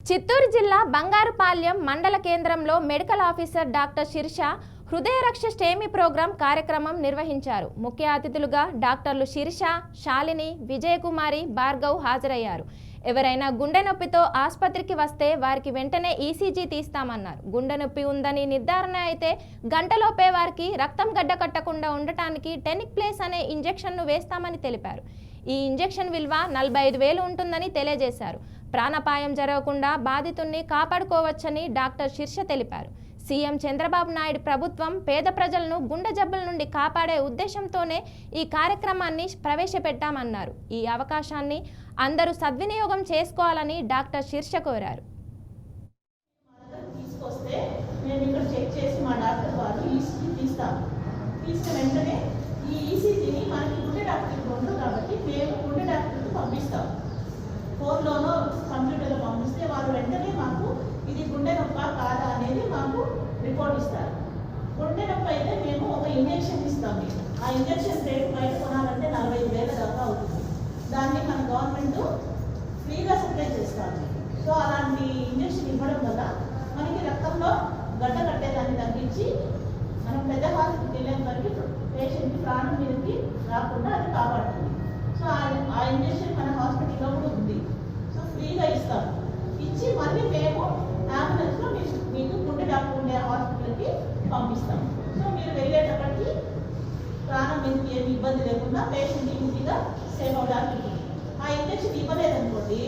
చిత్తూరు జిల్లా బంగారుపాళ్యం మండల కేంద్రంలో medical officer doctor Shirsha హృదయరక్ష స్టేమీ programme కార్యక్రమం నిర్వహించారు. ముఖ్య అతిథులుగా డాక్టర్లు శిర్ష, శాలిని, విజయకుమారి, భార్గవ్ హాజరయ్యారు. ఎవరైనా గుండె నొప్పితో ఆసుపత్రికి వస్తే వారికి వెంటనే ఈసీజీ తీస్తామన్నారు. గుండె నొప్పి ఉందని నిర్ధారణ అయితే గంటలోపే వారికి రక్తం గడ్డకట్టకుండా ఉండటానికి టెనిక్ ప్లేస్ అనే ఇంజెక్షన్ను వేస్తామని తెలిపారు. ఈ ఇంజెక్షన్ విలువ 45,000 ఉంటుందని తెలియజేశారు. ప్రాణాపాయం జరగకుండా బాధితుల్ని కాపాడుకోవచ్చని డాక్టర్ శిర్ష తెలిపారు. సీఎం చంద్రబాబు నాయుడు ప్రభుత్వం పేద ప్రజలను గుండె జబ్బుల నుండి కాపాడే ఉద్దేశంతోనే ఈ కార్యక్రమాన్ని ప్రవేశపెట్టామన్నారు. ఈ అవకాశాన్ని అందరూ సద్వినియోగం చేసుకోవాలని డాక్టర్ శిర్ష కోరారు. ఫోన్లోనో కంప్యూటర్లో పంపిస్తే వారు వెంటనే మాకు ఇది గుండె నొప్ప కాదా అనేది మాకు రిపోర్ట్ ఇస్తారు. గుండె నొప్పి అయితే మేము ఒక ఇంజెక్షన్ ఇస్తాం. ఆ ఇంజెక్షన్ రేట్ బయట కొనాలంటే 45,000 దాకా అవుతుంది. దాన్ని మన గవర్నమెంట్ ఫ్రీగా సప్లై చేస్తాము. సో అలాంటి ఇంజెక్షన్ ఇవ్వడం వల్ల మనకి రక్తంలో గడ్డ కట్టేదాన్ని తగ్గించి మనం పెద్ద హాస్పిటల్కి వెళ్ళేంత వరకు పేషెంట్కి ప్రాణం మీదకి రాకుండా అది కాపాడుతుంది. సో ఆ ఇంజెక్షన్ మన హాస్పిటల్లో కూడా ఉంది. సో ఫ్రీగా ఇస్తాం. ఇచ్చి మళ్ళీ మేము అంబులెన్స్లో మీకు గుండె డాక్టర్ ఉండే హాస్పిటల్కి పంపిస్తాం. సో మీరు వెళ్ళేటప్పటికి ప్రాణం మీదకి ఏమి ఇబ్బంది లేకుండా పేషెంట్ ఈజీగా సేవ్ అవడానికి. ఆ ఇంజెక్షన్ ఇవ్వలేదనుకోండి